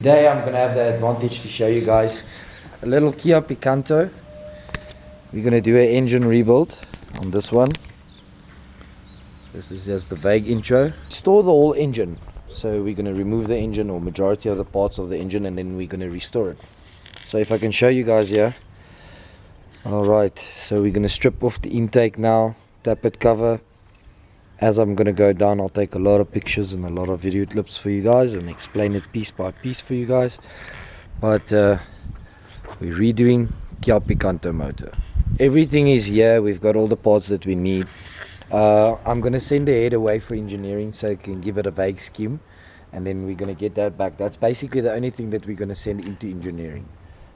Today I'm going to have the advantage to show you guys a little Kia Picanto. We're going to do an engine rebuild on this one. This is just the vague intro. Store the whole engine. So we're going to remove the engine or majority of the parts of the engine, and then we're going to restore it. So if I can show you guys here. Alright, so we're going to strip off the intake now, tap it cover. As I'm going to go down, I'll take a lot of pictures and a lot of video clips for you guys and explain it piece by piece for you guys. But we're redoing Kia Picanto motor. Everything is here. We've got all the parts that we need. I'm going to send the head away for engineering so I can give it a vague scheme, and then we're going to get that back. That's basically the only thing that we're going to send into engineering.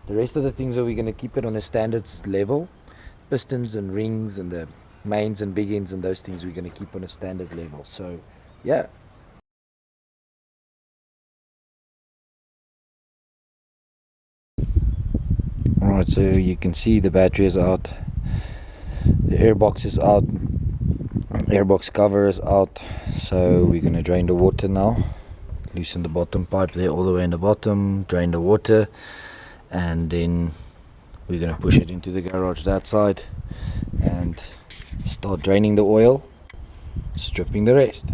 The rest of the things are we're going to keep it on a standards level. Pistons and rings and the mains and big ends and those things we're going to keep on a standard level. So yeah. Alright, so you can see the battery is out, the airbox is out, airbox cover is out. So we're going to drain the water now, loosen the bottom pipe there all the way in the bottom, drain the water, and then we're going to push it into the garage that side and start draining the oil, stripping the rest.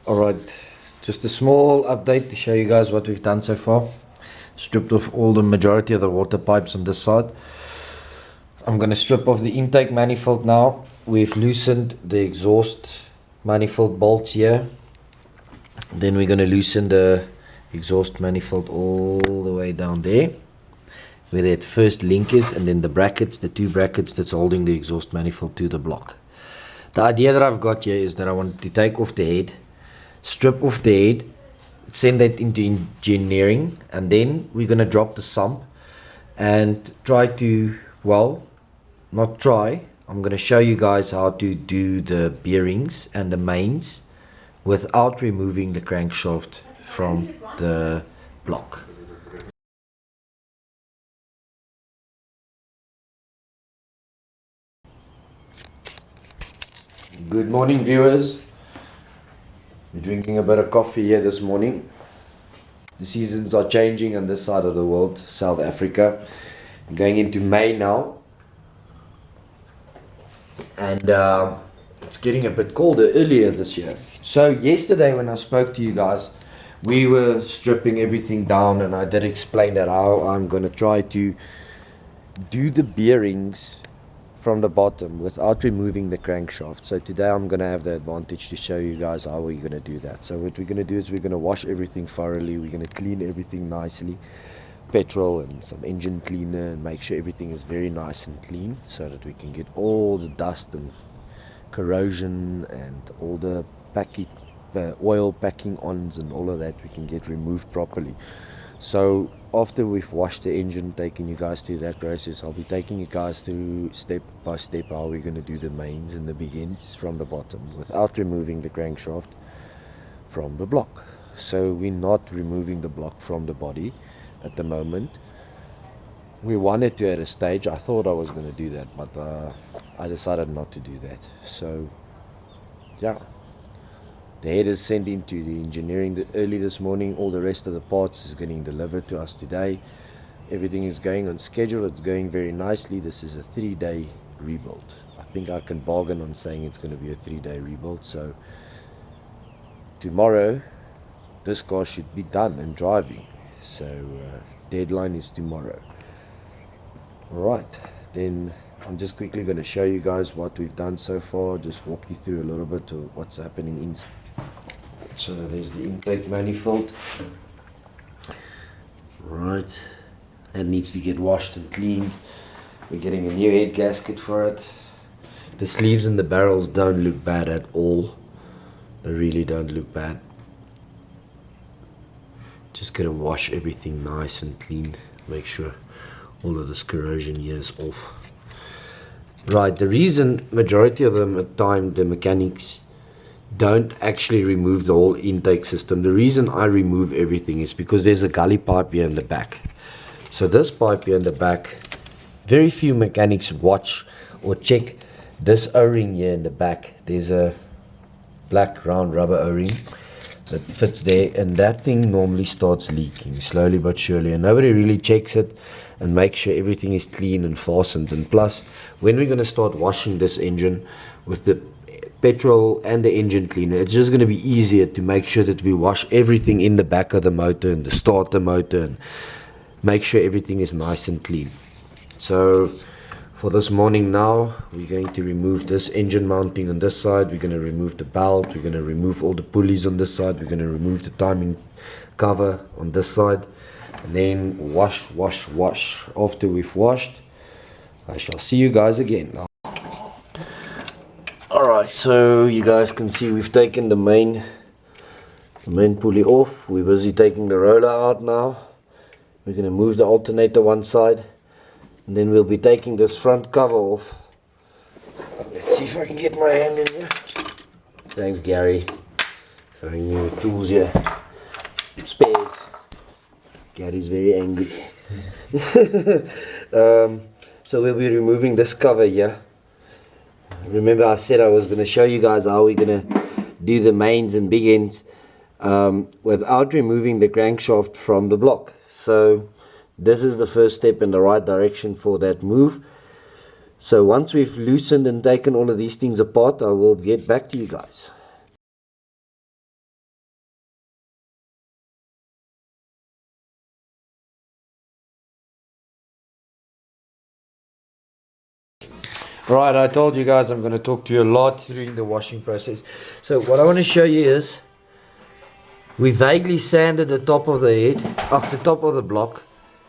Alright, just a small update to show you guys what we've done so far. Stripped off all the majority of the water pipes on this side. I'm going to strip off the intake manifold now. We've loosened the exhaust manifold bolts here. Then we're going to loosen the exhaust manifold all the way down there, where that first link is, and then the brackets, the two brackets that's holding the exhaust manifold to the block. The idea that I've got here is that I want to take off the head, strip off the head, send that into engineering, and then we're going to drop the sump and try to, well, not try, I'm going to show you guys how to do the bearings and the mains without removing the crankshaft from the block. Good morning, viewers. We're drinking a bit of coffee here this morning. The seasons are changing on this side of the world, South Africa. We're going into May now, and it's getting a bit colder earlier this year. So yesterday when I spoke to you guys, we were stripping everything down, and I did explain that how I'm going to try to do the bearings from the bottom without removing the crankshaft. So today I'm going to have the advantage to show you guys how we're going to do that. So what we're going to do is we're going to wash everything thoroughly. We're going to clean everything nicely, petrol and some engine cleaner, and make sure everything is very nice and clean so that we can get all the dust and corrosion and all the oil packing ons and all of that we can get removed properly. So after we've washed the engine, taking you guys through that process, I'll be taking you guys through step by step how we're going to do the mains and the big ends from the bottom without removing the crankshaft from the block. So we're not removing the block from the body at the moment. We wanted to at a stage. I thought I was going to do that, but I decided not to do that. So yeah, the head is sent into the engineering early this morning. All the rest of the parts is getting delivered to us today. Everything is going on schedule. It's going very nicely. This is a 3-day rebuild. I think I can bargain on saying it's going to be a 3-day rebuild. So tomorrow this car should be done and driving. So deadline is tomorrow. Alright, then I'm just quickly going to show you guys what we've done so far. Just walk you through a little bit of what's happening inside. So there's the intake manifold. Right, that needs to get washed and cleaned. We're getting a new head gasket for it. The sleeves and the barrels don't look bad at all. They really don't look bad. Just gonna wash everything nice and clean. Make sure all of this corrosion here is off. Right, the reason majority of the time the mechanics don't actually remove the whole intake system, the reason I remove everything is because there's a gully pipe here in the back. So this pipe here in the back, very few mechanics watch or check this O-ring here in the back. There's a black round rubber O-ring. that fits there, and that thing normally starts leaking slowly but surely, and nobody really checks it and makes sure everything is clean and fastened. And plus, when we're going to start washing this engine with the petrol and the engine cleaner, it's just going to be easier to make sure that we wash everything in the back of the motor and the starter motor and make sure everything is nice and clean. So for this morning now, we're going to remove this engine mounting on this side, we're going to remove the belt, we're going to remove all the pulleys on this side, we're going to remove the timing cover on this side, and then wash. After we've washed, I shall see you guys again. Alright, so you guys can see we've taken the main pulley off. We're busy taking the roller out now. We're going to move the alternator one side, and then we'll be taking this front cover off. Let's see if I can get my hand in here. Thanks, Gary. Throwing you tools here. Spares. Gary's very angry. So we'll be removing this cover here. Remember I said I was going to show you guys how we're going to do the mains and big ends without removing the crankshaft from the block. So this is the first step in the right direction for that move. So once we've loosened and taken all of these things apart, I will get back to you guys. Right, I told you guys I'm going to talk to you a lot during the washing process. So what I want to show you is we vaguely sanded the top of the head, off the top of the block,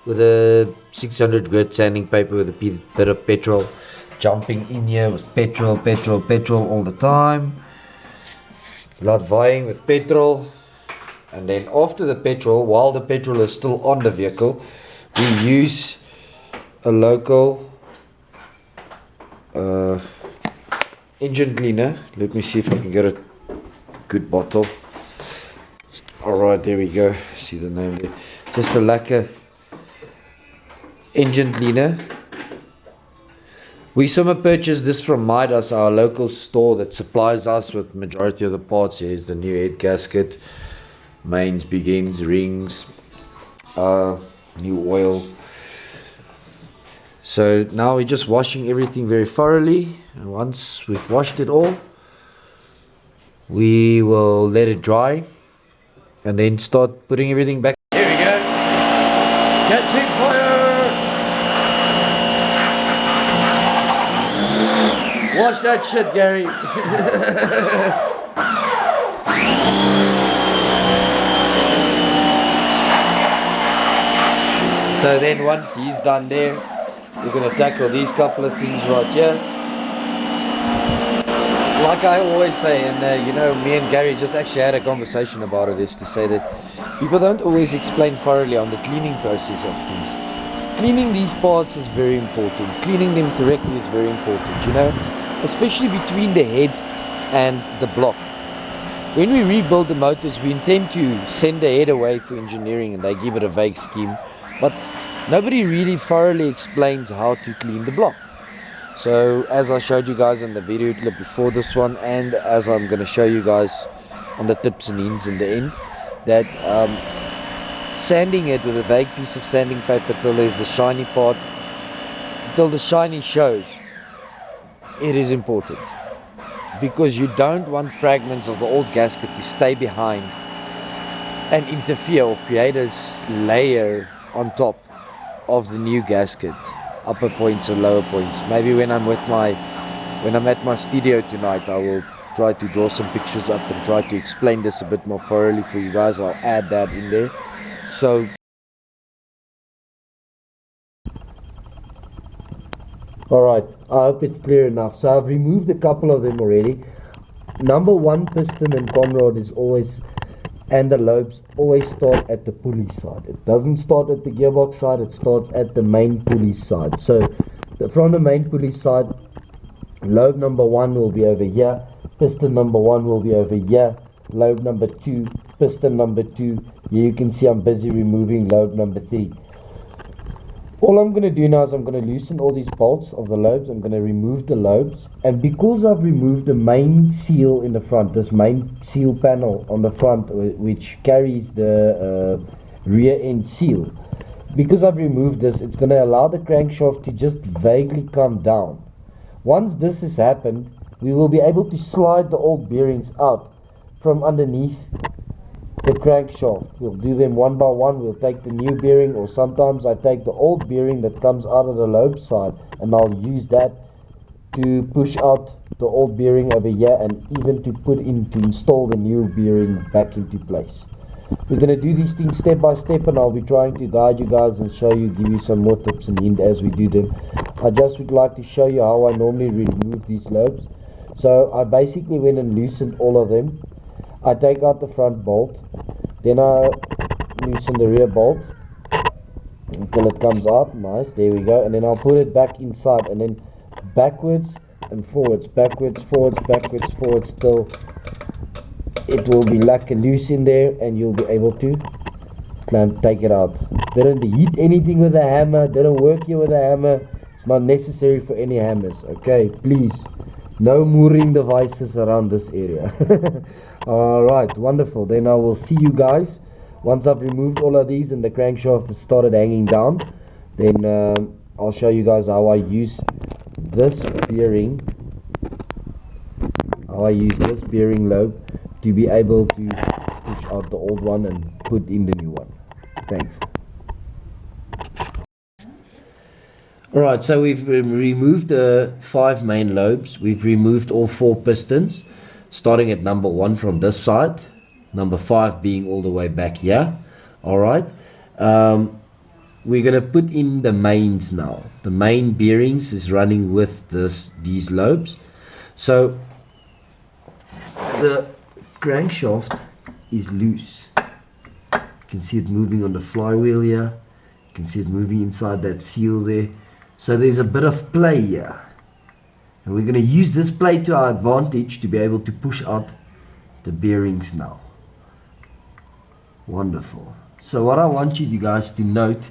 with a 600 grit sanding paper with a bit of petrol, jumping in here with petrol all the time, blood vying with petrol. And then after the petrol, while the petrol is still on the vehicle, we use a local engine cleaner. Let me see if I can get a good bottle. Alright, there we go. See the name there. Just a lacquer engine cleaner. We purchased this from Midas, our local store that supplies us with majority of the parts. Here's the new head gasket, mains, big ends, rings, new oil. So now we're just washing everything very thoroughly, and once we've washed it all, we will let it dry and then start putting everything back. Here we go. Catching fire! Wash that shit, Gary. So then once he's done there, we're going to tackle these couple of things right here. Like I always say, and you know, me and Gary just actually had a conversation about it, is to say that people don't always explain thoroughly on the cleaning process of things. Cleaning these parts is very important. Cleaning them correctly is very important, you know, especially between the head and the block. When we rebuild the motors, we intend to send the head away for engineering, and they give it a vague scheme, but nobody really thoroughly explains how to clean the block. So as I showed you guys in the video clip before this one, and as I'm going to show you guys on the tips and ends in the end, that sanding it with a vague piece of sanding paper till there's a shiny part, till the shiny shows, it is important, because you don't want fragments of the old gasket to stay behind and interfere or create a layer on top of the new gasket, upper points or lower points. Maybe when I'm at my studio tonight, I will try to draw some pictures up and try to explain this a bit more thoroughly for you guys. I'll add that in there. So alright, I hope it's clear enough. So I've removed a couple of them already. Number one piston and conrod is always, and the lobes always start at the pulley side. It doesn't start at the gearbox side, it starts at the main pulley side. So from the main pulley side, lobe number one will be over here, piston number one will be over here, lobe number two, piston number two. Here you can see I'm busy removing lobe number three. All I'm going to do now is I'm going to loosen all these bolts of the lobes. I'm going to remove the lobes, and because I've removed the main seal in the front, this main seal panel on the front which carries the rear end seal, because I've removed this, it's going to allow the crankshaft to just vaguely come down. Once this has happened, we will be able to slide the old bearings out from underneath the crankshaft. We'll do them one by one. We'll take the new bearing, or sometimes I take the old bearing that comes out of the lobe side, and I'll use that to push out the old bearing over here, and even to install the new bearing back into place. We're going to do these things step by step, and I'll be trying to guide you guys and show you, give you some more tips and hints as we do them. I just would like to show you how I normally remove these lobes. So I basically went and loosened all of them. I take out the front bolt, then I loosen the rear bolt until it comes out. Nice, there we go. And then I'll put it back inside, and then backwards and forwards, backwards, forwards, backwards, forwards, till it will be like a loose in there, and you'll be able to take it out. Didn't hit anything with a hammer, didn't work here with a hammer. It's not necessary for any hammers, okay? Please, no mooring devices around this area. Alright, wonderful. Then I will see you guys once I've removed all of these and the crankshaft has started hanging down. Then I'll show you guys how I use this bearing, lobe to be able to push out the old one and put in the new one. Thanks. Alright, so we've removed the 5 main lobes. We've removed all 4 pistons, starting at number 1 from this side, number 5 being all the way back here. Alright, we're going to put in the mains now. The main bearings is running with these lobes. So the crankshaft is loose. You can see it moving on the flywheel here. You can see it moving inside that seal there. So there's a bit of play here. And we're going to use this play to our advantage to be able to push out the bearings now. Wonderful. So what I want you guys to note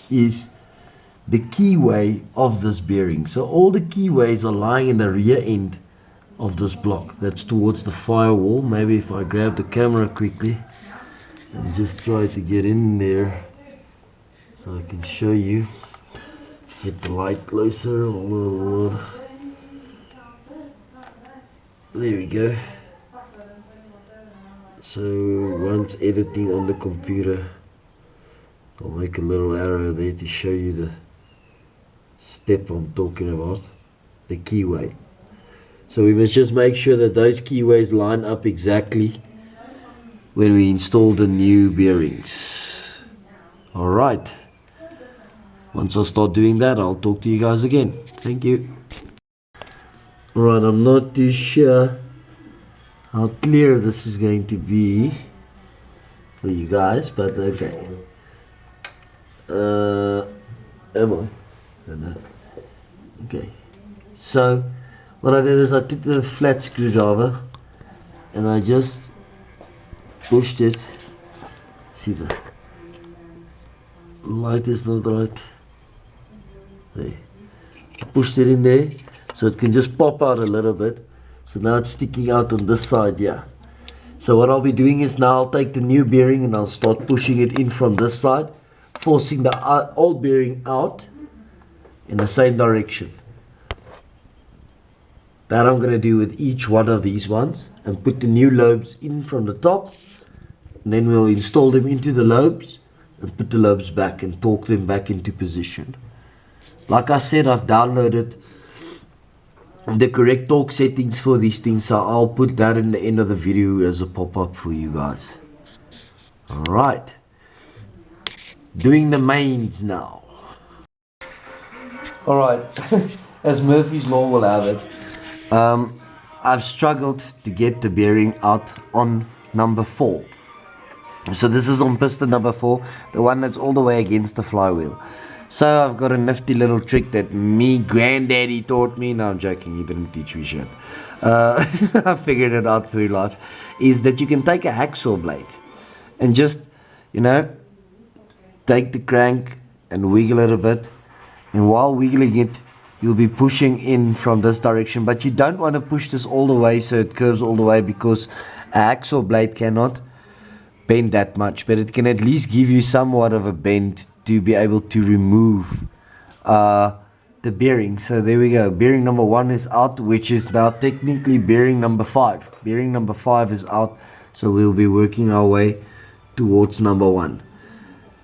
is the keyway of this bearing. So all the keyways are lying in the rear end of this block. That's towards the firewall. Maybe if I grab the camera quickly and just try to get in there so I can show you. Get the light closer. There we go. So once editing on the computer, I'll make a little arrow there to show you the step I'm talking about, the keyway. So we must just make sure that those keyways line up exactly when we install the new bearings. Alright. Once I start doing that, I'll talk to you guys again. Thank you. Alright, I'm not too sure how clear this is going to be for you guys, but okay. Am I? don't know. Okay, so what I did is I took the flat screwdriver and I just pushed it. See, the light is not right. There. I pushed it in there so it can just pop out a little bit. So now it's sticking out on this side here. So what I'll be doing is now I'll take the new bearing and I'll start pushing it in from this side, forcing the old bearing out in the same direction. That I'm going to do with each one of these ones and put the new lobes in from the top, and then we'll install them into the lobes and put the lobes back and torque them back into position. Like I said, I've downloaded the correct torque settings for these things, so I'll put that in the end of the video as a pop-up for you guys. Alright, doing the mains now. Alright, as Murphy's Law will have it, I've struggled to get the bearing out on number 4. So this is on piston number 4, the one that's all the way against the flywheel. So I've got a nifty little trick that me granddaddy taught me. No, I'm joking, he didn't teach me shit. I figured it out through life. Is that you can take a hacksaw blade and just, you know, take the crank and wiggle it a bit and while wiggling it, you'll be pushing in from this direction, but you don't want to push this all the way so it curves all the way, because a hacksaw blade cannot bend that much, but it can at least give you somewhat of a bend to be able to remove the bearing. So there we go, bearing number 1 is out, which is now technically bearing number 5. Bearing number 5 is out, so we'll be working our way towards number 1.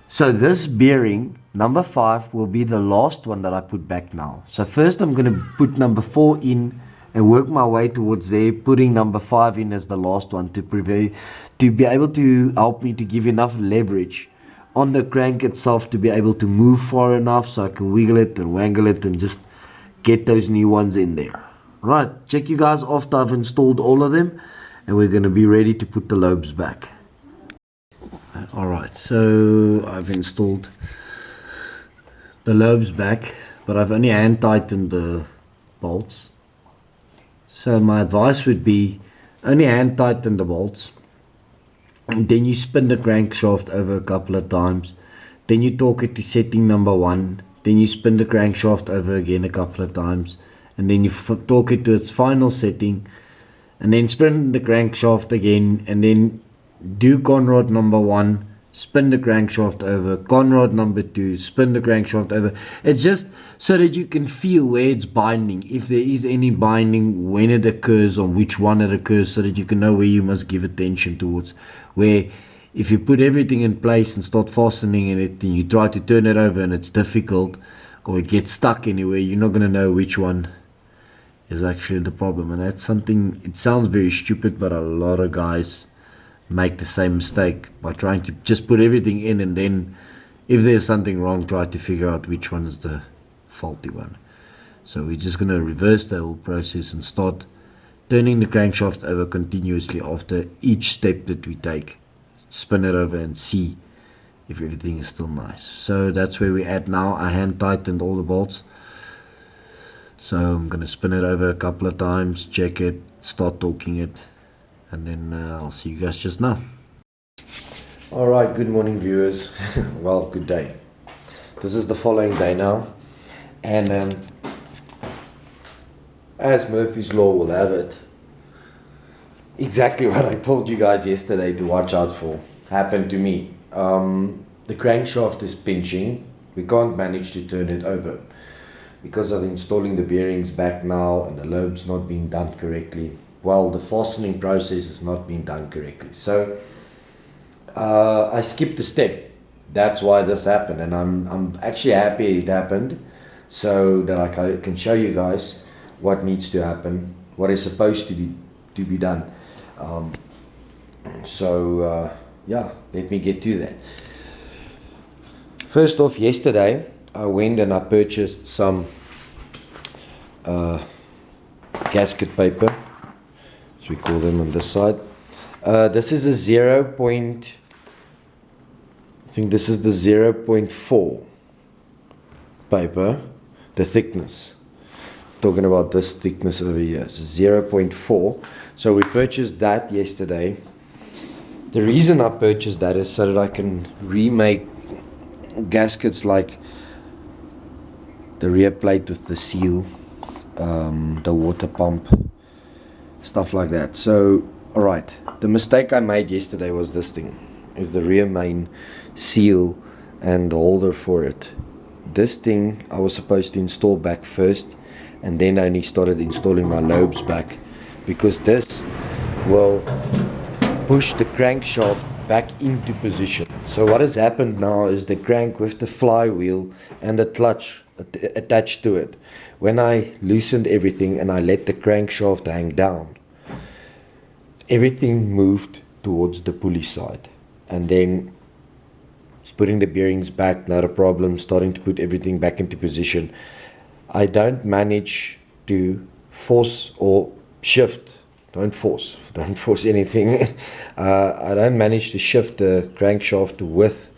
So this bearing number 5 will be the last one that I put back now. So first I'm going to put number 4 in and work my way towards there, putting number 5 in as the last one to be able to help me to give enough leverage on the crank itself to be able to move far enough so I can wiggle it and wangle it and just get those new ones in there. Right, check you guys after I've installed all of them, and we're going to be ready to put the lobes back. Alright, so I've installed the lobes back, but I've only hand tightened the bolts. So my advice would be only hand tighten the bolts, and then you spin the crankshaft over a couple of times, then you torque it to setting number 1, then you spin the crankshaft over again a couple of times, and then you torque it to its final setting, and then spin the crankshaft again, and then do conrod number 1, spin the crankshaft over, conrod number 2, spin the crankshaft over. It's just so that you can feel where it's binding, if there is any binding, when it occurs, on which one it occurs, so that you can know where you must give attention towards. Where if you put everything in place and start fastening in it and you try to turn it over and it's difficult, or it gets stuck anywhere, you're not going to know which one is actually the problem. And that's something, it sounds very stupid, but a lot of guys make the same mistake by trying to just put everything in, and then if there's something wrong, try to figure out which one is the faulty one. So we're just going to reverse the whole process and start turning the crankshaft over continuously after each step that we take. Spin it over and see if everything is still nice. So that's where we're at now. I hand tightened all the bolts, so I'm going to spin it over a couple of times, check it, start torquing it, and then I'll see you guys just now. Alright, good morning viewers. Well, good day. This is the following day now, and as Murphy's Law will have it, exactly what I told you guys yesterday to watch out for happened to me. The crankshaft is pinching. We can't manage to turn it over because of installing the bearings back now, and the lobes not being done correctly. Well, the fastening process is not being done correctly. So I skipped a step. That's why this happened, and I'm actually happy it happened, so that I can show you guys what needs to happen, what is supposed to be done. Yeah, let me get to that. First off, yesterday I went and I purchased some gasket paper, as we call them on this side. This is a 0.4 paper, the thickness. Talking about this thickness over here, so 0.4. So we purchased that yesterday. The reason I purchased that is so that I can remake gaskets like the rear plate with the seal, the water pump, stuff like that. So alright, the mistake I made yesterday was this thing, is the rear main seal and the holder for it. This thing I was supposed to install back first, and then I only started installing my lobes back, because this will push the crankshaft back into position. So what has happened now is the crank with the flywheel and the clutch attached to it. When I loosened everything and I let the crankshaft hang down, everything moved towards the pulley side, and then putting the bearings back, not a problem, starting to put everything back into position. I don't manage to force or shift. Don't force anything. I don't manage to shift the crankshaft with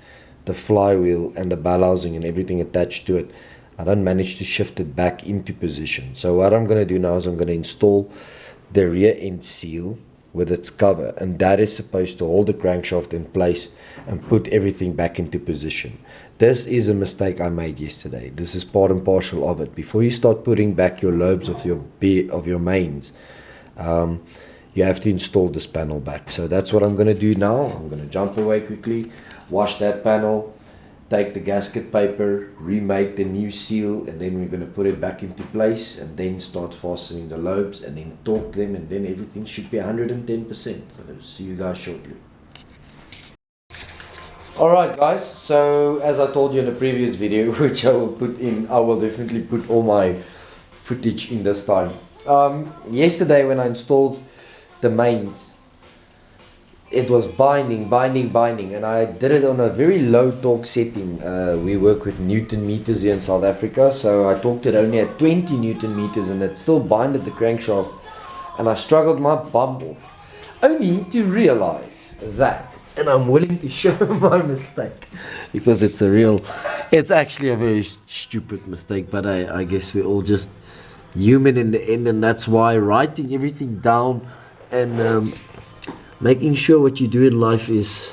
the flywheel and the bell housing and everything attached to it. I don't manage to shift it back into position. So what I'm going to do now is I'm going to install the rear end seal with its cover, and that is supposed to hold the crankshaft in place and put everything back into position. This is a mistake I made yesterday. This is part and parcel of it. Before you start putting back your lobes of your mains, you have to install this panel back. So that's what I'm going to do now. I'm going to jump away quickly, wash that panel, take the gasket paper, remake the new seal, and then we're going to put it back into place and then start fastening the lobes and then torque them, and then everything should be 110%. So see you guys shortly. Alright guys, so as I told you in the previous video, which I will definitely put all my footage in this time. Yesterday when I installed the mains, it was binding, and I did it on a very low torque setting. We work with Newton meters here in South Africa, so I torqued it only at 20 Newton meters, and it still binded the crankshaft, and I struggled my bum off, only to realize that, and I'm willing to show my mistake, because it's actually a very stupid mistake, but I guess we're all just human in the end, and that's why writing everything down and making sure what you do in life is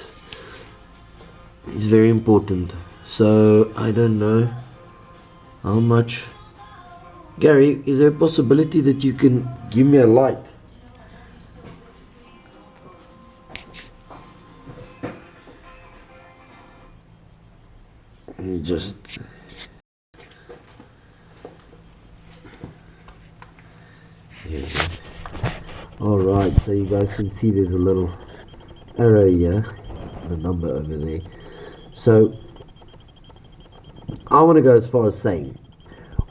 very important. So I don't know how much. Gary, is there a possibility that you can give me a light? Just here. Alright, so you guys can see there's a little arrow here, the number over there. So I want to go as far as saying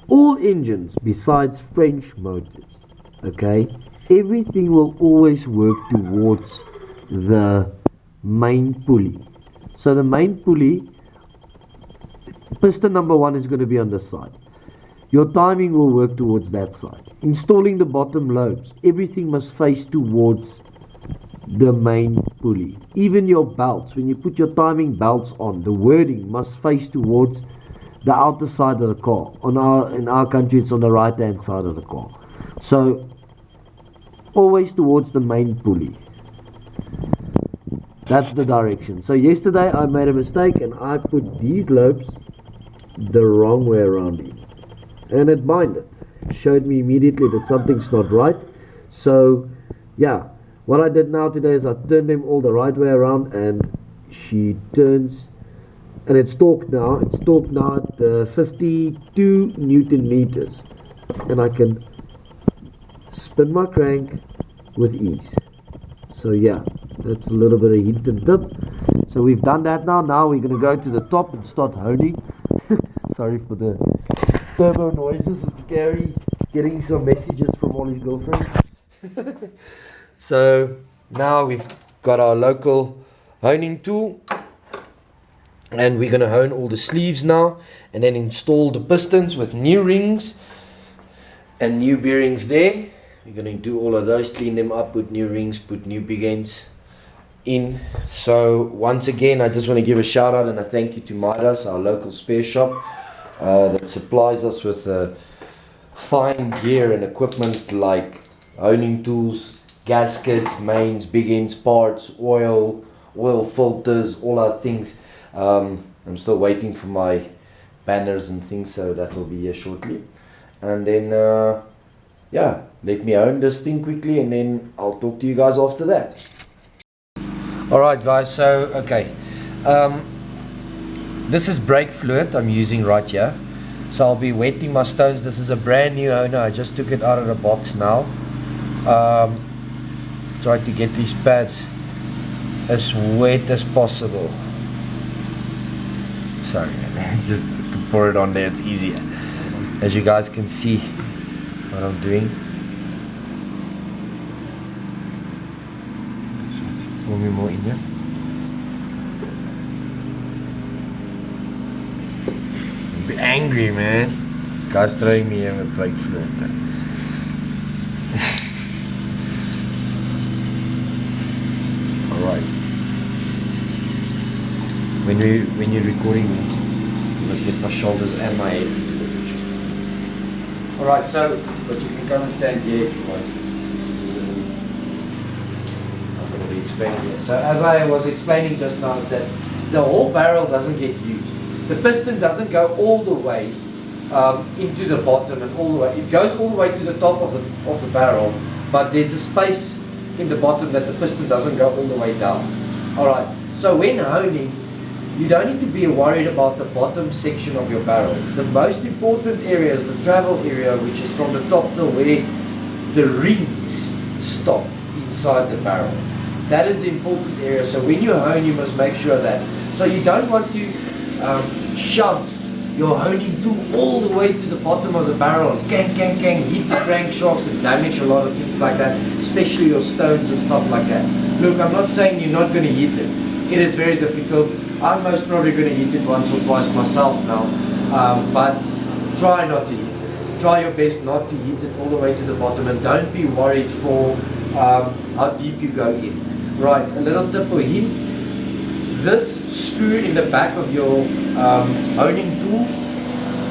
all engines besides French motors, okay, everything will always work towards the main pulley. So the main pulley, piston number 1 is going to be on this side. Your timing will work towards that side. Installing the bottom lobes, everything must face towards the main pulley. Even your belts, when you put your timing belts on, the wording must face towards the outer side of the car. In our country, it's on the right hand side of the car. So always towards the main pulley. That's the direction. So yesterday I made a mistake and I put these lobes the wrong way around it, and it binded. It showed me immediately that something's not right. So yeah, what I did now today is I turned them all the right way around, and she turns, and it's torqued now. It's torqued now at 52 Newton meters, and I can spin my crank with ease. So yeah, that's a little bit of hint and tip. So we've done that now. Now we're going to go to the top and start honing. Sorry for the turbo noises. It's scary getting some messages from all his girlfriends. So now we've got our local honing tool, and we're going to hone all the sleeves now, and then install the pistons with new rings and new bearings there. We're going to do all of those, clean them up, put new rings, put new big ends in. So once again, I just want to give a shout out and a thank you to Midas, our local spare shop, that supplies us with fine gear and equipment like honing tools, gaskets, mains, big ends, parts, oil filters, all our things. I'm still waiting for my banners and things, so that will be here shortly. And then yeah, let me hone this thing quickly, and then I'll talk to you guys after that. Alright guys, so okay, this is brake fluid I'm using right here, so I'll be wetting my stones. This is a brand new honer, I just took it out of the box now. Try to get these pads as wet as possible. Sorry man, just pour it on there, it's easier. As you guys can see what I'm doing. Pour me more in here. I'll be angry, man. This guy's throwing me in with brake fluid. Alright. When you're recording, you must get my shoulders and my head into the picture. Alright, so, but you can come and stand here if you want. explaining here. So as I was explaining just now is that the whole barrel doesn't get used. The piston doesn't go all the way into the bottom and all the way. It goes all the way to the top of the barrel, but there's a space in the bottom that the piston doesn't go all the way down. Alright, so when honing, you don't need to be worried about the bottom section of your barrel. The most important area is the travel area, which is from the top to where the rings stop inside the barrel. That is the important area. So when you hone, you must make sure that. So you don't want to shove your honing tool all the way to the bottom of the barrel and hit the crankshaft and damage a lot of things like that, especially your stones and stuff like that. Look, I'm not saying you're not going to hit it. It is very difficult. I'm most probably going to hit it once or twice myself now, but try not to hit it. Try your best not to hit it all the way to the bottom, and don't be worried for how deep you go in. Right, a little tip or hint. This screw in the back of your honing tool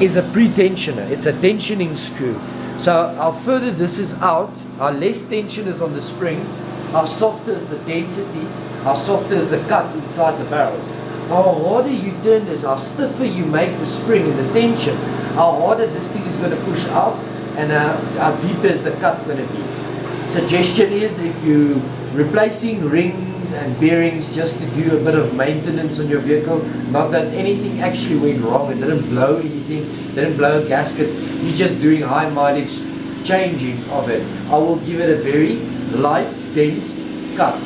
is a pre-tensioner. It's a tensioning screw. So how further this is out, how less tension is on the spring, how softer is the density, how softer is the cut inside the barrel. How harder you turn this, how stiffer you make the spring and the tension, how harder this thing is going to push out, and how deeper is the cut going to be. Suggestion is, if you're replacing rings and bearings just to do a bit of maintenance on your vehicle, not that anything actually went wrong, it didn't blow anything, didn't blow a gasket, you're just doing high mileage changing of it, I will give it a very light, dense cut.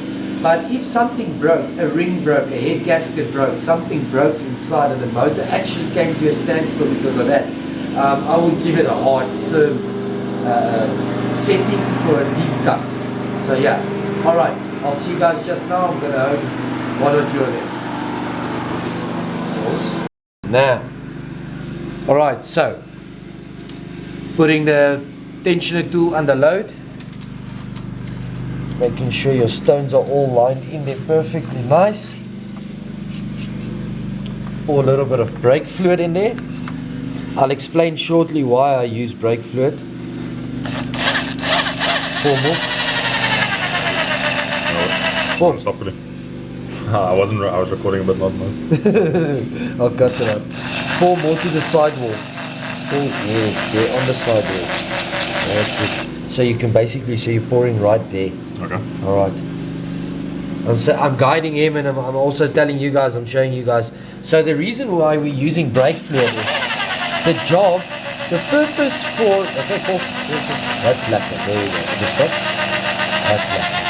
But if something broke, a ring broke, a head gasket broke, something broke inside of the motor, actually came to a standstill because of that, I will give it a hard, firm setting for a deep cut. So yeah, alright, I'll see you guys just now. I'm going to own one or two of them. Now, alright, so putting the tensioner tool under load, making sure your stones are all lined in there perfectly nice. Pour a little bit of brake fluid in there. I'll explain shortly why I use brake fluid. Pour more. No, stop really. I was recording but not now. I'll cut it out. Pour more to the sidewall. Yes, there on the sidewall. That's it. So you can basically, so you're pouring right there. Okay. Alright. I'm guiding him, and I'm also telling you guys, I'm showing you guys. So the reason why we're using brake fluid is the job, the purpose for, okay, that's lacquer, there you go, just stop. That's lacquer.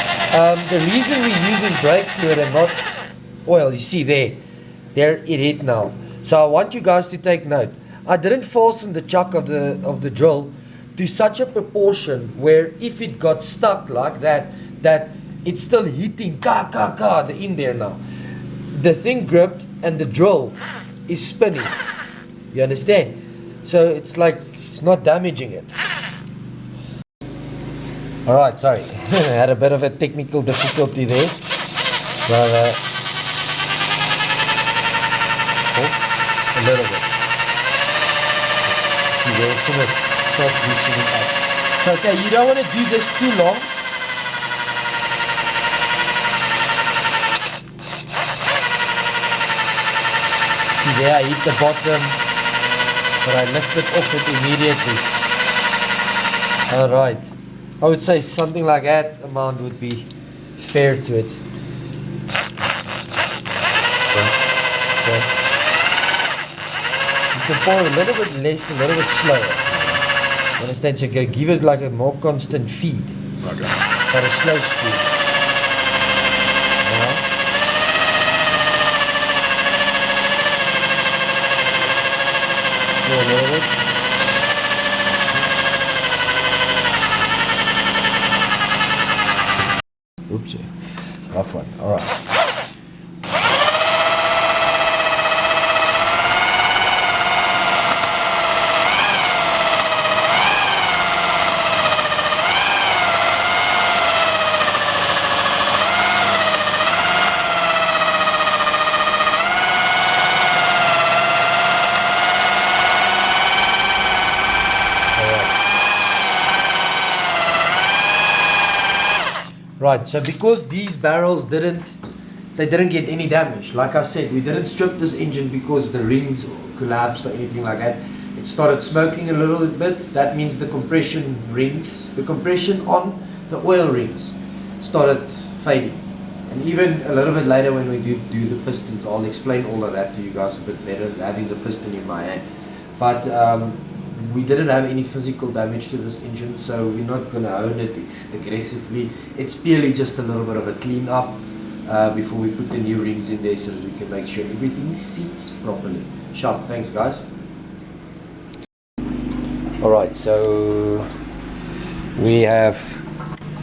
The reason we're using brake fluid and not oil, you see there it hit now. So I want you guys to take note. I didn't fasten the chuck of the drill to such a proportion where if it got stuck like that it's still hitting in there now. The thing gripped and the drill is spinning. You understand? So it's like it's not damaging it. Alright, sorry. I had a bit of a technical difficulty there. But a little bit. See where it sort of starts loosening up. So okay, you don't want to do this too long. See there, I hit the bottom, but I lift it off it immediately. Alright. I would say something like that amount would be fair to it. Okay. You can pour a little bit less, a little bit slower. You understand? So go give it like a more constant feed. Okay. But a slow speed. Yeah. Go a little bit. Oopsie. Rough one. Alright. Right, so because these barrels didn't get any damage. Like I said, we didn't strip this engine because the rings collapsed or anything like that. It started smoking a little bit. That means the compression rings, the compression on the oil rings started fading. And even a little bit later when we do the pistons, I'll explain all of that to you guys a bit better, having the piston in my hand. But we didn't have any physical damage to this engine, so we're not going to own it aggressively. It's purely just a little bit of a clean up before we put the new rings in there so that we can make sure everything seats properly. Sharp, thanks guys. Alright, so we have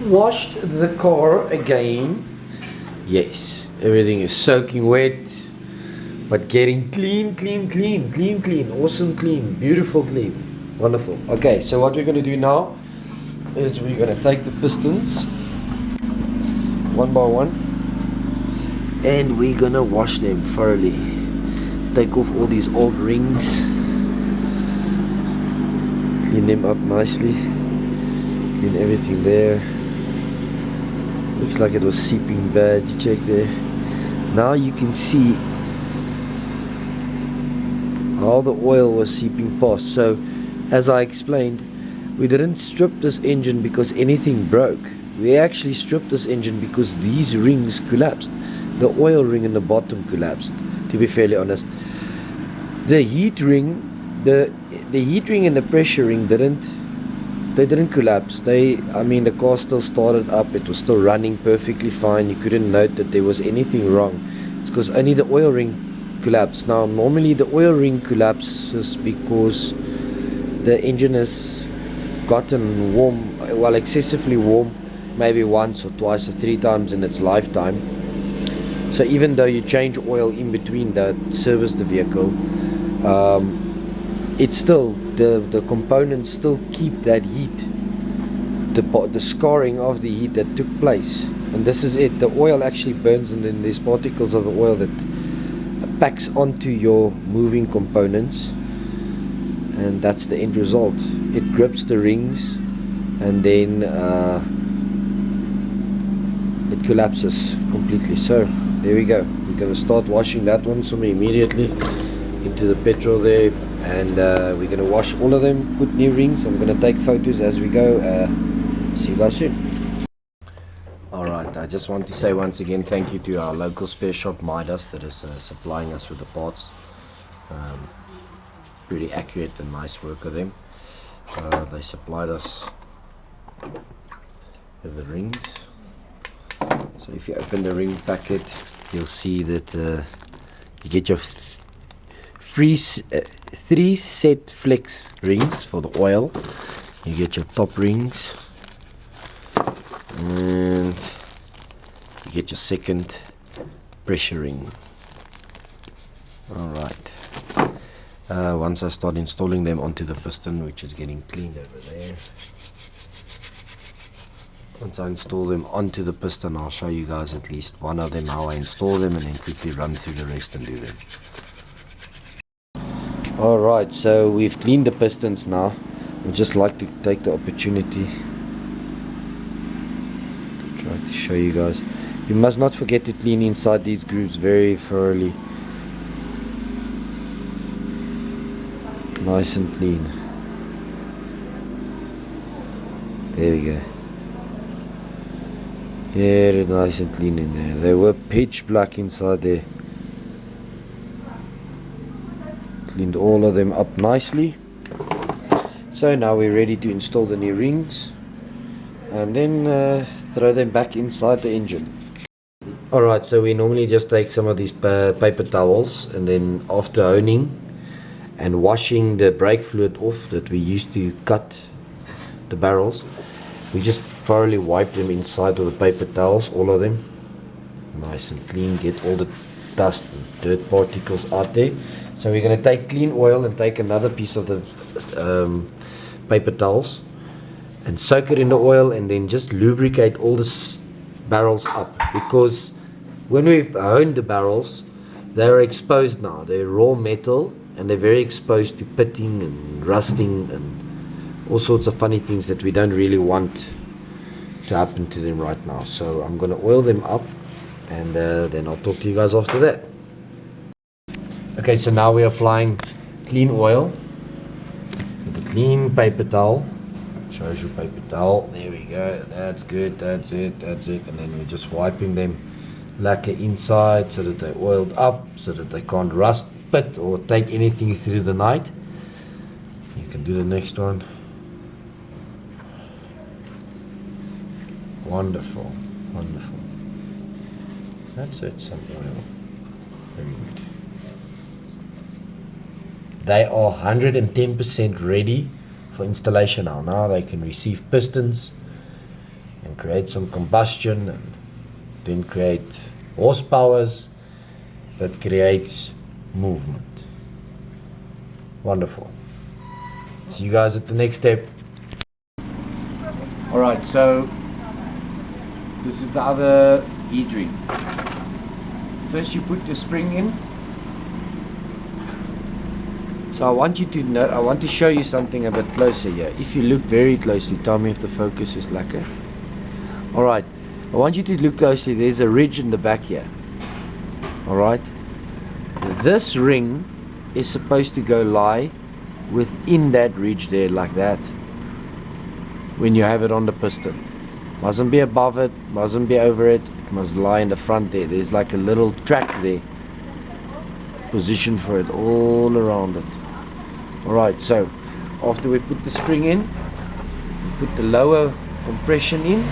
washed the car again. Yes, everything is soaking wet, but getting clean, awesome clean, beautiful clean, wonderful. Okay, so what we're going to do now is we're going to take the pistons one by one and we're going to wash them thoroughly. Take off all these old rings, clean them up nicely, clean everything there. Looks like it was seeping bad, you check there. Now you can see how the oil was seeping past. So as I explained, we didn't strip this engine because anything broke. We actually stripped this engine because these rings collapsed. The oil ring in the bottom collapsed, to be fairly honest. The heat ring, the heat ring and the pressure ring didn't collapse. The car still started up, it was still running perfectly fine. You couldn't note that there was anything wrong. It's because only the oil ring collapsed. Now normally the oil ring collapses because the engine has gotten warm, well, excessively warm, maybe once or twice or 3 times in its lifetime. So even though you change oil in between that, service the vehicle, it's still, the components still keep that heat, the scarring of the heat that took place. And this is it, the oil actually burns, and then there's particles of the oil that packs onto your moving components, and that's the end result. It grips the rings and then it collapses completely. So there we go, we're going to start washing that one. So immediately into the petrol there, and we're going to wash all of them, put new rings. I'm going to take photos as we go. See you guys soon. Alright, I just want to say once again thank you to our local spare shop Midas that is supplying us with the parts. Pretty accurate and nice work of them. They supplied us with the rings. So if you open the ring packet, you'll see that you get your 3 set flex rings for the oil. You get your top rings, and you get your second pressure ring. Alright, once I start installing them onto the piston, which is getting cleaned over there, once I install them onto the piston, I'll show you guys at least one of them, how I install them, and then quickly run through the rest and do them. Alright, so we've cleaned the pistons now. I'd just like to take the opportunity to try to show you guys. You must not forget to clean inside these grooves very thoroughly. Nice and clean. There we go. Very nice and clean in there. They were pitch black inside there. Cleaned all of them up nicely. So now we're ready to install the new rings and then throw them back inside the engine. Alright, so we normally just take some of these paper towels, and then after honing and washing the brake fluid off that we used to cut the barrels, we just thoroughly wipe them inside with the paper towels, all of them, nice and clean, get all the dust and dirt particles out there. So we're going to take clean oil and take another piece of the paper towels and soak it in the oil, and then just lubricate all the barrels up, because when we've honed the barrels, they're exposed now. They're raw metal and they're very exposed to pitting and rusting and all sorts of funny things that we don't really want to happen to them right now. So I'm going to oil them up, and then I'll talk to you guys after that. Okay, so now we're applying clean oil with a clean paper towel. Shows you paper towel. There we go. That's good. That's it. That's it. And then we're just wiping them lacquer inside so that they're oiled up, so that they can't rust, pit, or take anything through the night. You can do the next one. Wonderful, wonderful. That's it, some oil. Very good. They are 110% ready for installation now. Now they can receive pistons and create some combustion, and then create horsepowers that creates movement. Wonderful. See you guys at the next step. Alright, so this is the other heat ring. First you put the spring in. So I want you to know, I want to show you something a bit closer here. If you look very closely, tell me if the focus is lacquer. Alright, I want you to look closely. There's a ridge in the back here. Alright, this ring is supposed to go lie within that ridge there, like that, when you have it on the piston. Mustn't be above it, mustn't be over it. It must lie in the front there. There's like a little track there, position for it all around it. Alright, so after we put the spring in, we put the lower compression in.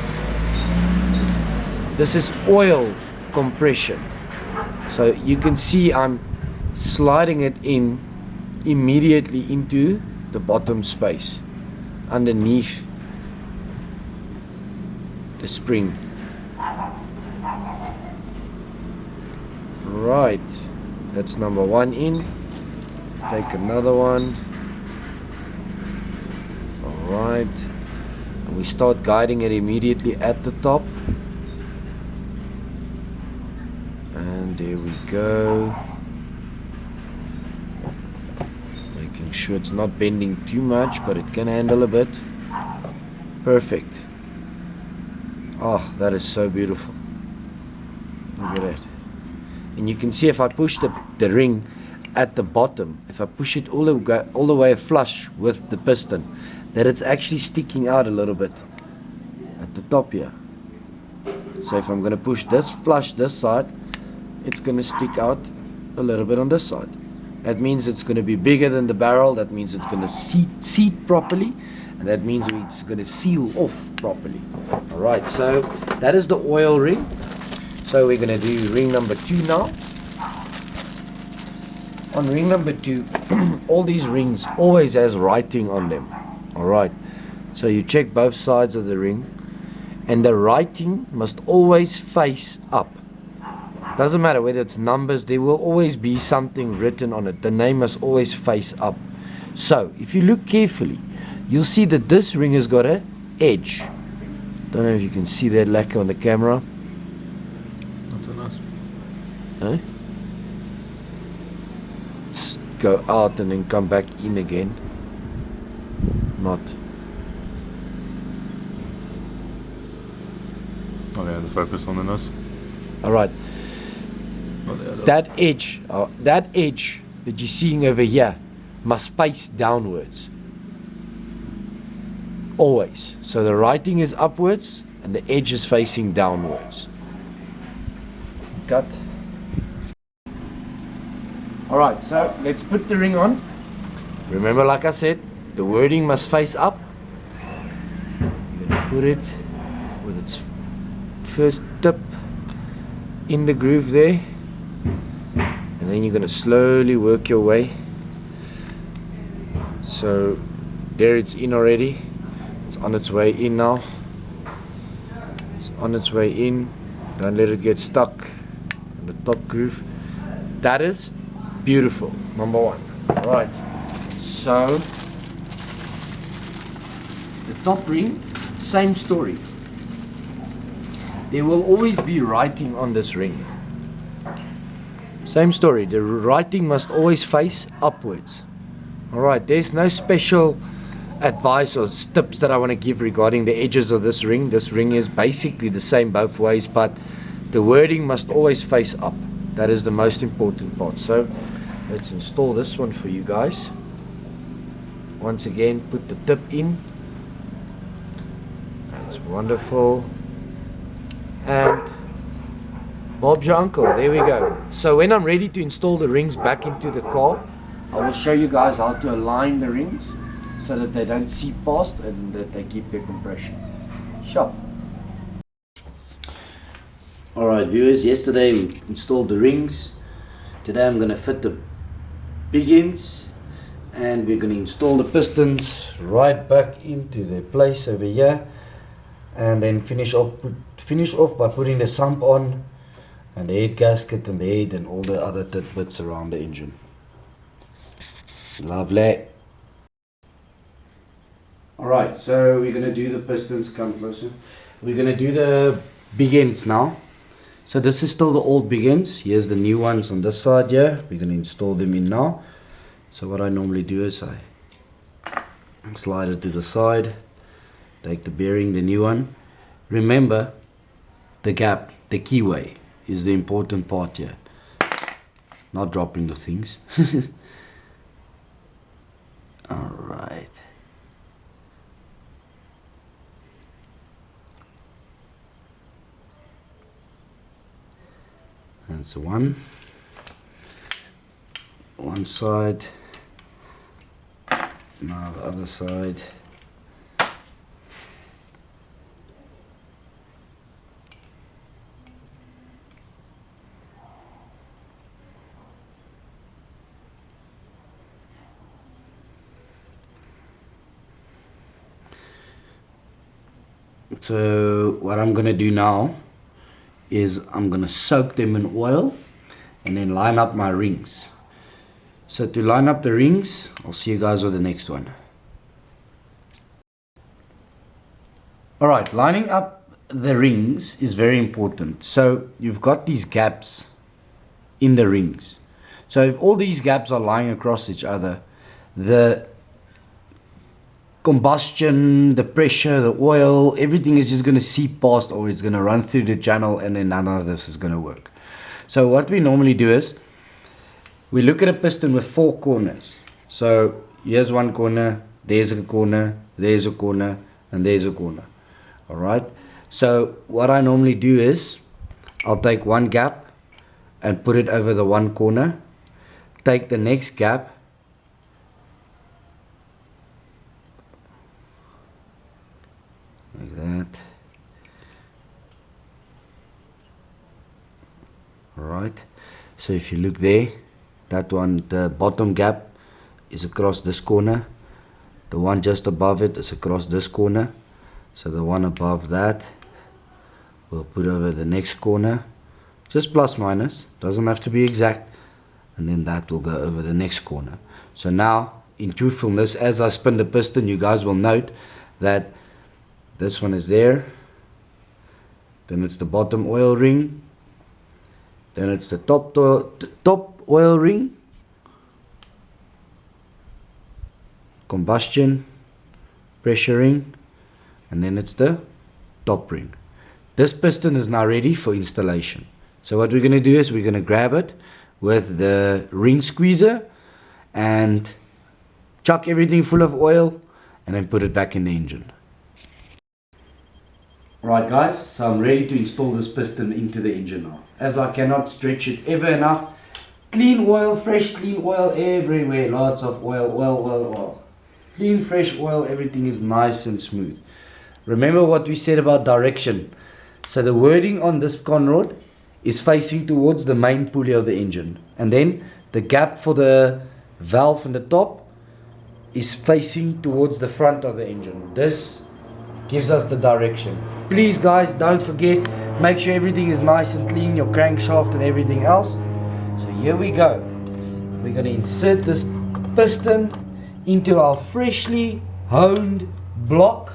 This is oil compression. So you can see I'm sliding it in immediately into the bottom space underneath the spring. Right, that's number one in. Take another one. Alright, and we start guiding it immediately at the top. And there we go. Making sure it's not bending too much, but it can handle a bit. Perfect. Oh, that is so beautiful. Look at that. And you can see if I push the ring at the bottom, if I push it all the way flush with the piston, that it's actually sticking out a little bit at the top here. So if I'm going to push this flush this side, it's going to stick out a little bit on this side. That means it's going to be bigger than the barrel. That means it's going to seat properly, and that means it's going to seal off properly. Alright, so that is the oil ring. So we're going to do ring number 2 now. On ring number 2, all these rings always has writing on them. Alright, so you check both sides of the ring, and the writing must always face up. Doesn't matter whether it's numbers, there will always be something written on it. The name must always face up. So if you look carefully, you'll see that this ring has got an edge. Don't know if you can see that lacquer on the camera. Not so nice. Eh? Just go out and then come back in again. Not. Oh yeah, the focus on the nose. Alright. Oh, yeah, That edge that you're seeing over here must face downwards. Always. So the writing is upwards and the edge is facing downwards. Cut. Alright, so let's put the ring on. Remember, like I said, the wording must face up. You're going to put it with its first tip in the groove there. And then you're going to slowly work your way. So there it's in already. It's on its way in now. It's on its way in. Don't let it get stuck in the top groove. That is beautiful. Number 1. Alright. So the top ring, same story. There will always be writing on this ring. Same story. The writing must always face upwards. Alright, there's no special advice or tips that I want to give regarding the edges of this ring. This ring is basically the same both ways, but the wording must always face up. That is the most important part. So let's install this one for you guys. Once again, put the tip in. That's wonderful. And Bob's your uncle. There we go. So when I'm ready to install the rings back into the car, I will show you guys how to align the rings so that they don't seep past and that they keep their compression. Sure. Alright viewers, yesterday we installed the rings. Today I'm going to fit the big ends and we're going to install the pistons right back into their place over here, and then finish off by putting the sump on and the head gasket and the head and all the other tidbits around the engine. Lovely. Alright, so we're going to do the pistons. Come closer. We're going to do the big ends now. So this is still the old big ends. Here's the new ones on this side here. We're going to install them in now. So what I normally do is I slide it to the side, take the bearing, the new one. Remember, the gap, the keyway is the important part here. Not dropping the things. Alright. That's one side, now the other side. So what I'm going to do now is I'm going to soak them in oil and then line up my rings. So to line up the rings, I'll see you guys with the next one. Alright, lining up the rings is very important. So you've got these gaps in the rings. So if all these gaps are lying across each other, the combustion, the pressure, the oil, everything is just going to seep past, or it's going to run through the channel, and then none of this is going to work. So what we normally do is we look at a piston with 4 corners. So here's one corner, there's a corner, there's a corner, and there's a corner. Alright, so what I normally do is I'll take one gap and put it over the one corner, take the next gap like that. Alright, so if you look there, that one, the bottom gap is across this corner, the one just above it is across this corner, so the one above that we'll put over the next corner, just plus minus, doesn't have to be exact, and then that will go over the next corner. So now, in truthfulness, as I spin the piston, you guys will note that this one is there, then it's the bottom oil ring, then it's the top oil ring, combustion, pressure ring, and then it's the top ring. This piston is now ready for installation. So what we're going to do is we're going to grab it with the ring squeezer and chuck everything full of oil and then put it back in the engine. Right guys, so I'm ready to install this piston into the engine now. As I cannot stretch it ever enough, clean oil, fresh clean oil everywhere, lots of oil. Clean fresh oil, everything is nice and smooth. Remember what we said about direction. So the wording on this conrod is facing towards the main pulley of the engine, and then the gap for the valve in the top is facing towards the front of the engine. This gives us the direction. Please guys, don't forget, make sure everything is nice and clean, your crankshaft and everything else. So here we go. We're going to insert this piston into our freshly honed block.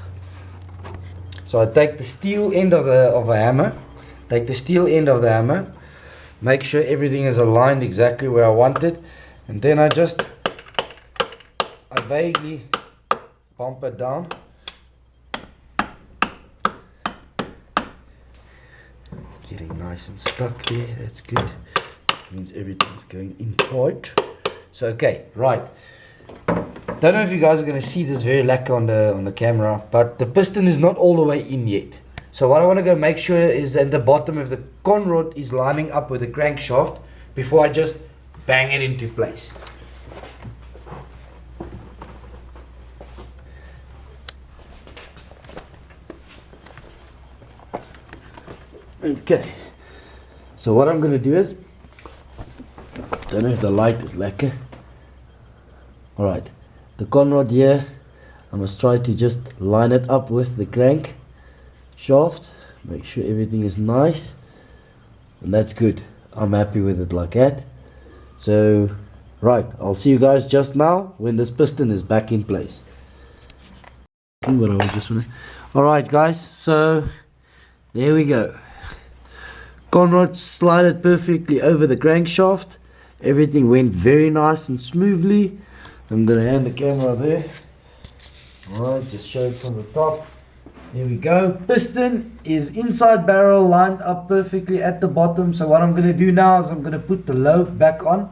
So I take the steel end of a hammer, make sure everything is aligned exactly where I want it, and then I vaguely pump it down. Getting nice and stuck there, that's good. Means everything's going in tight. So okay, right. Don't know if you guys are going to see this very lacquer on the camera, but the piston is not all the way in yet. So what I want to go make sure is at the bottom if the con rod is lining up with the crankshaft before I just bang it into place. Okay, so what I'm going to do is, don't know if the light is lacquer. Alright, the con rod here, I must try to just line it up with the crank shaft, make sure everything is nice, and that's good. I'm happy with it like that. So, right, I'll see you guys just now when this piston is back in place. Alright guys, so there we go. Con rod slided perfectly over the crankshaft. Everything went very nice and smoothly. I'm going to hand the camera there. Alright, just show it from the top. There we go. Piston is inside barrel, lined up perfectly at the bottom. So what I'm going to do now is I'm going to put the lobe back on.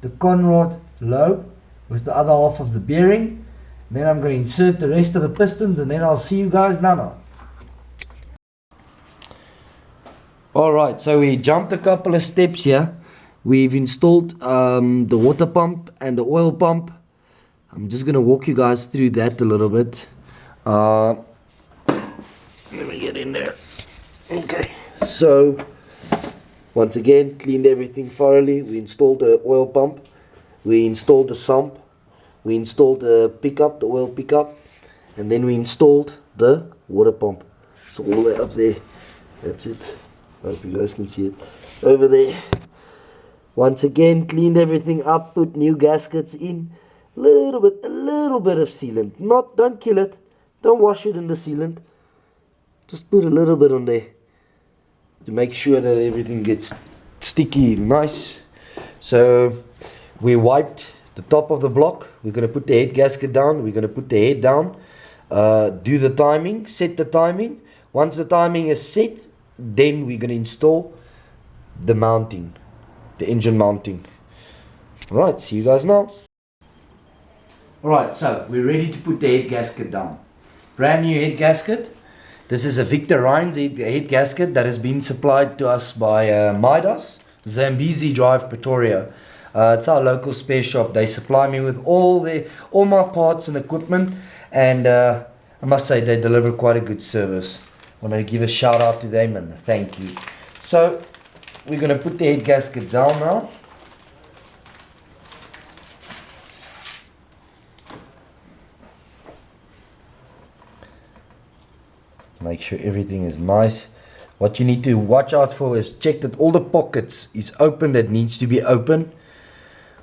The con rod lobe with the other half of the bearing. And then I'm going to insert the rest of the pistons and then I'll see you guys now. Alright, so we jumped a couple of steps here. We've installed the water pump and the oil pump. I'm just going to walk you guys through that a little bit. Let me get in there. Okay, so once again, cleaned everything thoroughly. We installed the oil pump. We installed the sump. We installed the pickup, the oil pickup. And then we installed the water pump. So all the way up there. That's it. I hope you guys can see it. Over there. Once again, cleaned everything up, put new gaskets in. A little bit of sealant. Don't kill it. Don't wash it in the sealant. Just put a little bit on there to make sure that everything gets sticky nice. So we wiped the top of the block. We're going to put the head gasket down. We're going to put the head down. Do the timing. Set the timing. Once the timing is set, then we're going to install the mounting, the engine mounting. Alright, see you guys now. Alright, so we're ready to put the head gasket down. Brand new head gasket. This is a Victor Rhines head gasket that has been supplied to us by Midas, Zambezi Drive, Pretoria. It's our local spare shop. They supply me with all my parts and equipment, and I must say they deliver quite a good service. I want to give a shout out to them and thank you. So we're going to put the head gasket down now. Make sure everything is nice. What you need to watch out for is check that all the pockets is open that needs to be open.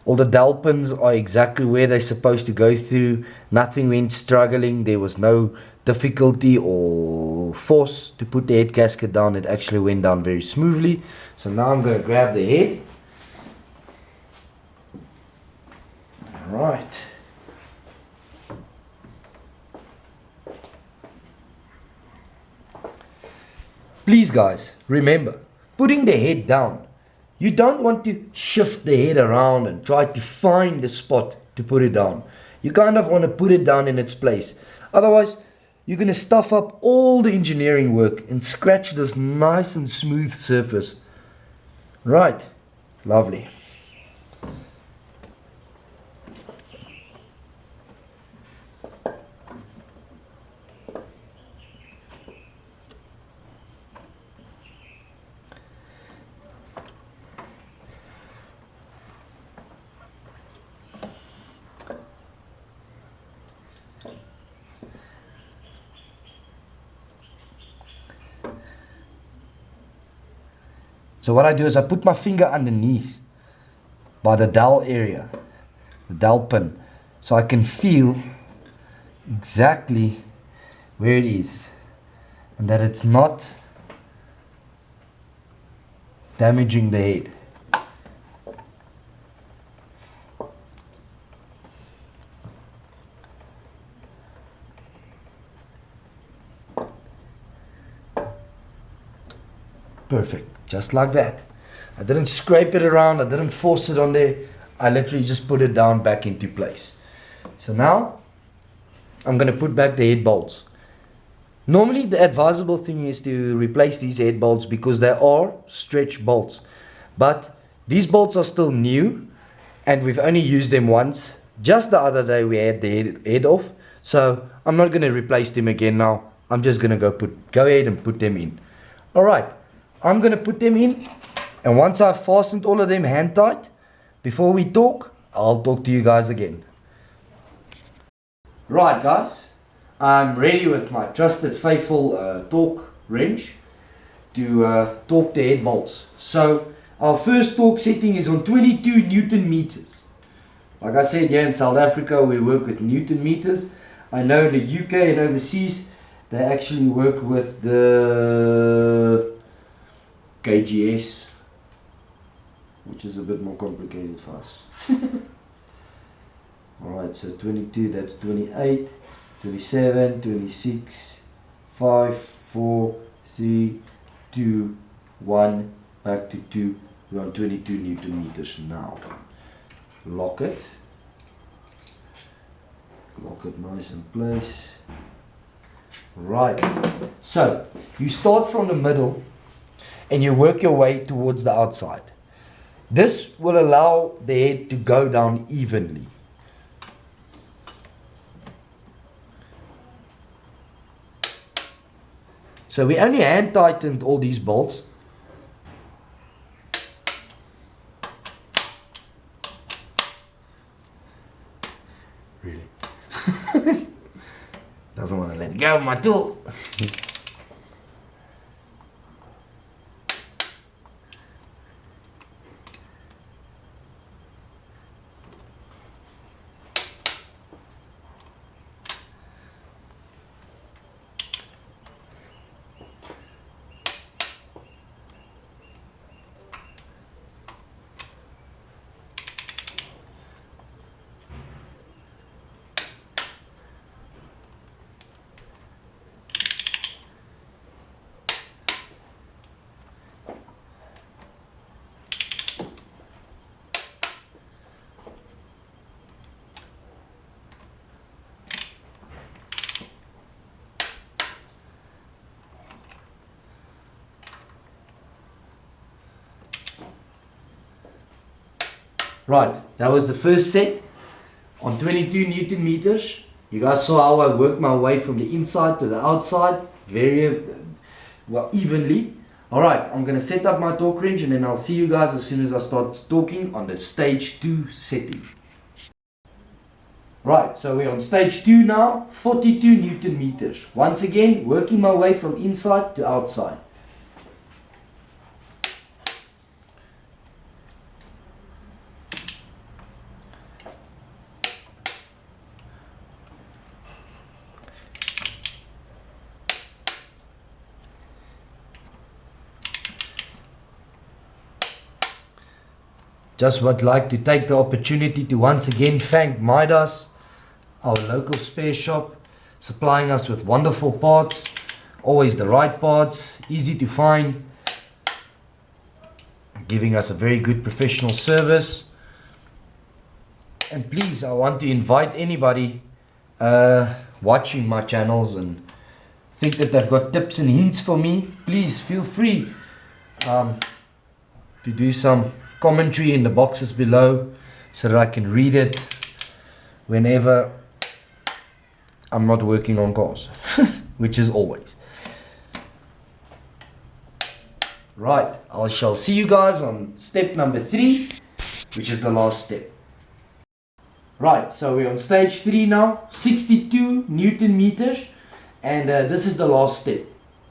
All the dowel pins are exactly where they're supposed to go through. Nothing went struggling. There was no difficulty or force to put the head gasket down. It actually went down very smoothly. So now I'm going to grab the head. Alright. Please guys, remember, putting the head down, you don't want to shift the head around and try to find the spot to put it down. You kind of want to put it down in its place. Otherwise, you're going to stuff up all the engineering work and scratch this nice and smooth surface. Right, lovely. So what I do is I put my finger underneath by the dowel area, the dowel pin, so I can feel exactly where it is and that it's not damaging the head. Perfect, just like that. I didn't scrape it around, I didn't force it on there. I literally just put it down back into place. So now I'm going to put back the head bolts. Normally the advisable thing is to replace these head bolts because they are stretch bolts. But these bolts are still new and we've only used them once. Just the other day we had the head off. So I'm not going to replace them again now. I'm just going to go ahead and put them in. Alright, I'm going to put them in. And once I've fastened all of them hand tight, before we talk, I'll talk to you guys again. Right guys, I'm ready with my trusted faithful torque wrench to torque the head bolts. So our first torque setting is on 22 Newton meters. Like I said, here in South Africa we work with Newton meters. I know in the UK and overseas they actually work with the kgs, which is a bit more complicated for us. Alright, so 22, that's 28, 27, 26, 5, 4, 3, 2, 1, back to 2. We're on 22 Newton meters now. Lock it. Lock it nice in place. Right, so you start from the middle and you work your way towards the outside. This will allow the head to go down evenly. So we only hand tightened all these bolts. Really? Doesn't want to let go of my tools. Right, that was the first set on 22 Newton meters. You guys saw how I worked my way from the inside to the outside, very well evenly. Alright, I'm going to set up my torque wrench and then I'll see you guys as soon as I start talking on the stage 2 setting. Right, so we're on stage 2 now, 42 Newton meters. Once again, working my way from inside to outside. Just would like to take the opportunity to once again thank Midas, our local spare shop, supplying us with wonderful parts, always the right parts, easy to find, giving us a very good professional service. And please, I want to invite anybody watching my channels and think that they've got tips and hints for me, please feel free to do some commentary in the boxes below so that I can read it whenever I'm not working on cars, which is always. Right, I shall see you guys on step number 3, which is the last step. Right, so we're on stage 3 now, 62 Newton meters, and this is the last step.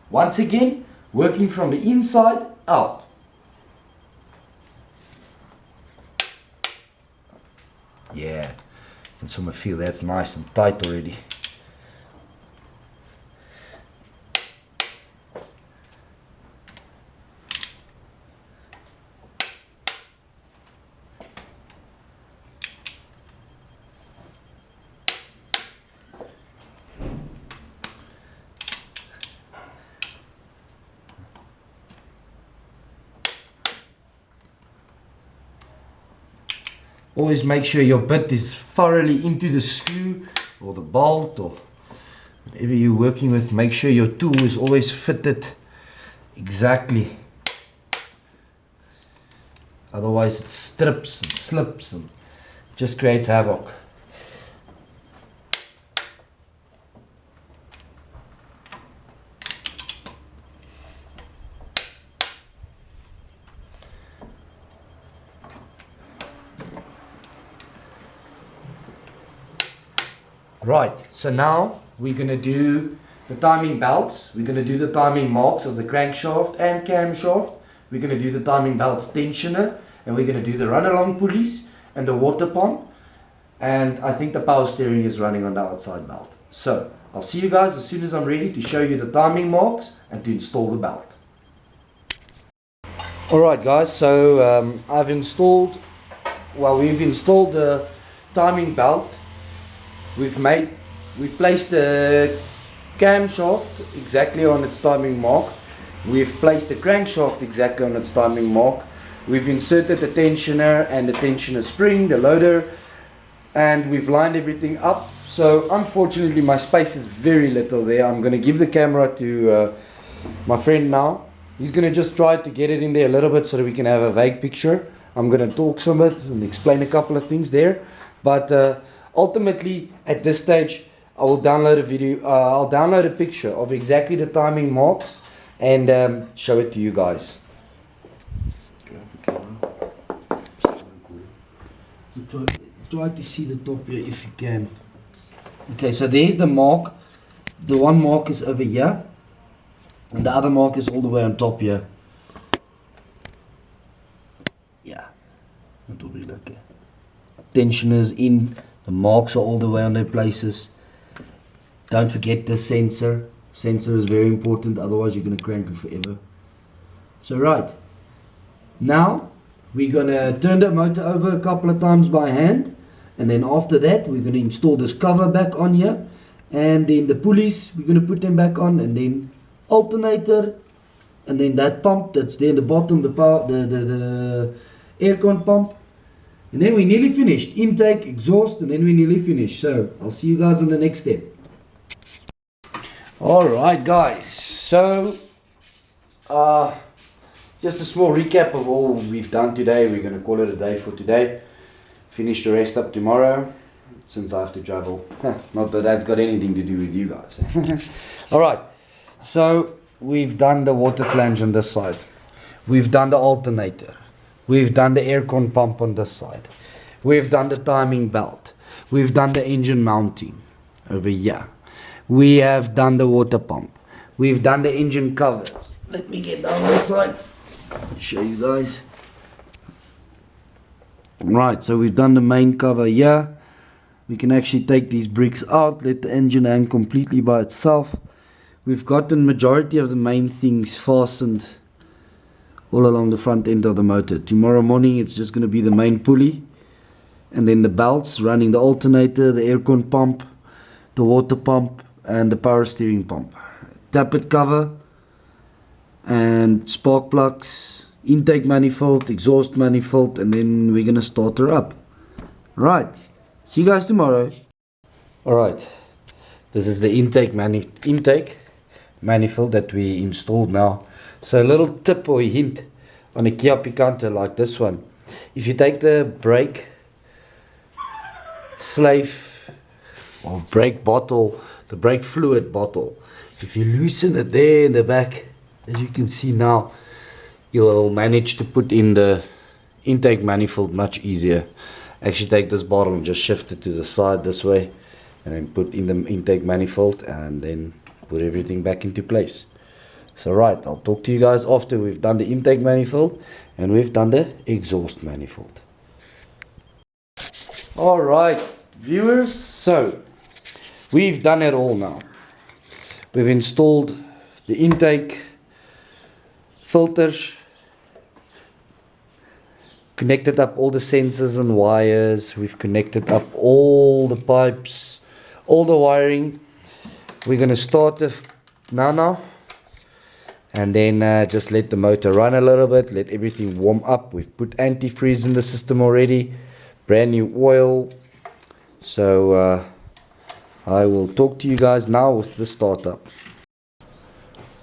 Once again, working from the inside out. Yeah, I can sort of feel that's nice and tight already. Always make sure your bit is thoroughly into the screw or the bolt or whatever you're working with. Make sure your tool is always fitted exactly. Otherwise it strips and slips and just creates havoc. Right, so now we're going to do the timing belts. We're going to do the timing marks of the crankshaft and camshaft. We're going to do the timing belts tensioner, and we're going to do the run along pulleys and the water pump. And I think the power steering is running on the outside belt. So I'll see you guys as soon as I'm ready to show you the timing marks and to install the belt. Alright guys, so we've installed the timing belt. We've placed the camshaft exactly on its timing mark. We've placed the crankshaft exactly on its timing mark. We've inserted the tensioner and the tensioner spring, the loader, and we've lined everything up. So unfortunately my space is very little there. I'm going to give the camera to my friend now. He's going to just try to get it in there a little bit so that we can have a vague picture. I'm going to talk some bit and explain a couple of things there. But ultimately, at this stage, I will download a video. I'll download a picture of exactly the timing marks and show it to you guys. Try to see the top here if you can. Okay, so there's the mark. The one mark is over here, and the other mark is all the way on top here. Yeah, that will be okay. Tensioners in. The marks are all the way on their places. Don't forget the sensor. Sensor is very important, otherwise you're going to crank it forever. So right, now we're going to turn the motor over a couple of times by hand, and then after that we're going to install this cover back on here, and then the pulleys we're going to put them back on, and then alternator, and then that pump that's there in the bottom, the power, the aircon pump. And then we're nearly finished. Intake, exhaust, and then we're nearly finished. So I'll see you guys on the next step. Alright guys, so just a small recap of all we've done today. We're going to call it a day for today. Finish the rest up tomorrow, since I have to travel. Not that that's got anything to do with you guys. Alright, so we've done the water flange on this side. We've done the alternator. We've done the aircon pump on this side. We've done the timing belt. We've done the engine mounting over here. We have done the water pump. We've done the engine covers. Let me get down this side. Show you guys. Right, so we've done the main cover here. We can actually take these bricks out, let the engine hang completely by itself. We've gotten majority of the main things fastened all along the front end of the motor. Tomorrow morning it's just going to be the main pulley, and then the belts running the alternator, the aircon pump, the water pump, and the power steering pump. Tappet cover and spark plugs, intake manifold, exhaust manifold, and then we're going to start her up. Right, see you guys tomorrow. Alright, this is the intake manifold that we installed now. So a little tip or a hint on a Kia Picanto like this one. If you take the brake slave or brake bottle, the brake fluid bottle, if you loosen it there in the back, as you can see now, you'll manage to put in the intake manifold much easier. Actually take this bottle and just shift it to the side this way, and then put in the intake manifold, and then put everything back into place. So right, I'll talk to you guys after we've done the intake manifold and we've done the exhaust manifold. Alright viewers, so we've done it all now. We've installed the intake filters, connected up all the sensors and wires, we've connected up all the pipes, all the wiring. We're going to start the now and then just let the motor run a little bit, let everything warm up. We've put antifreeze in the system already, brand new oil. So I will talk to you guys now with the startup.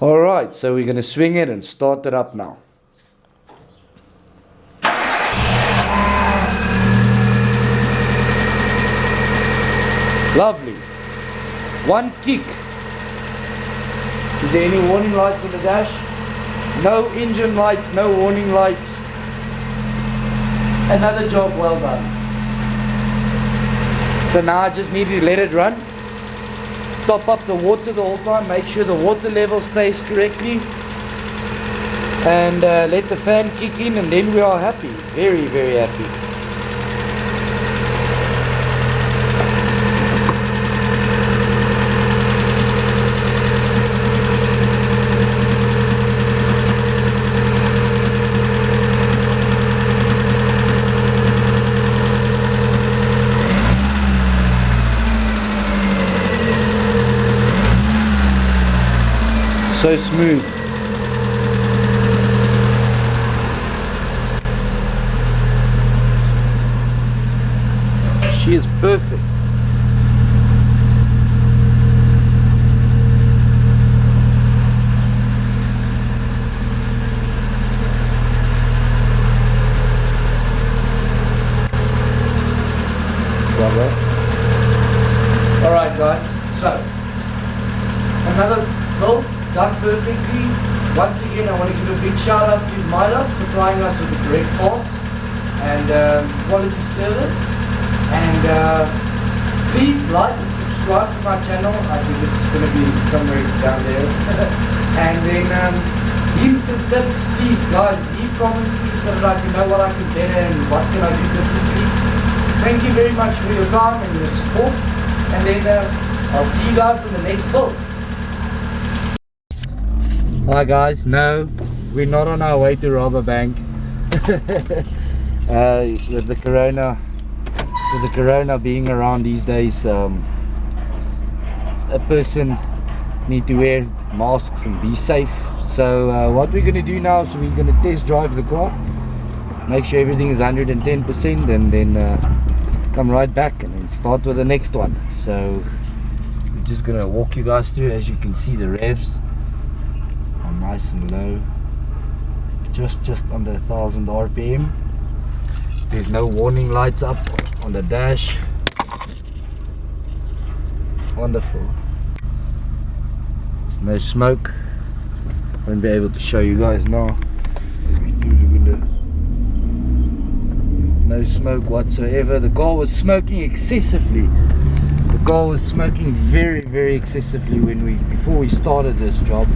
Alright, so we're going to swing it and start it up now. Lovely. One kick. Is there any warning lights on the dash? No engine lights, no warning lights. Another job well done. So now I just need to let it run. Top up the water the whole time, make sure the water level stays correctly. And let the fan kick in, and then we are happy. Very, very happy. So smooth. She is perfect. Bravo. Alright guys, so another build done perfectly. Once again, I want to give a big shout out to Midas supplying us with the correct parts and quality service. And please like and subscribe to my channel. I think it's going to be somewhere down there. And then hints and tips, please guys, leave comments please so that I can know what I can better and what can I do differently. Thank you very much for your time and your support. And then I'll see you guys on the next build. Hi guys, no, we're not on our way to rob a bank. With the corona being around these days, a person need to wear masks and be safe. So what we're going to do now is we're going to test drive the car, make sure everything is 110%, and then come right back and then start with the next one. So we're just going to walk you guys through. As you can see, the revs nice and low, just under 1000 RPM. There's no warning lights up on the dash. Wonderful. There's no smoke. Won't be able to show you guys now. Maybe through the window. No smoke whatsoever. The car was smoking excessively. The car was smoking very, very excessively before we started this job.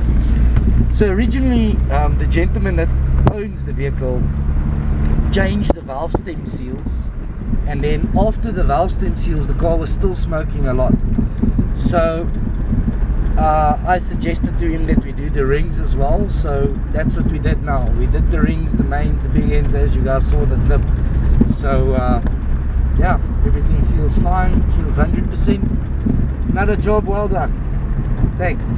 So originally, the gentleman that owns the vehicle changed the valve stem seals, and then after the valve stem seals, the car was still smoking a lot. So I suggested to him that we do the rings as well. So that's what we did now. We did the rings, the mains, the big ends, as you guys saw in the clip. So yeah, everything feels fine, feels 100%. Another job well done. Thanks.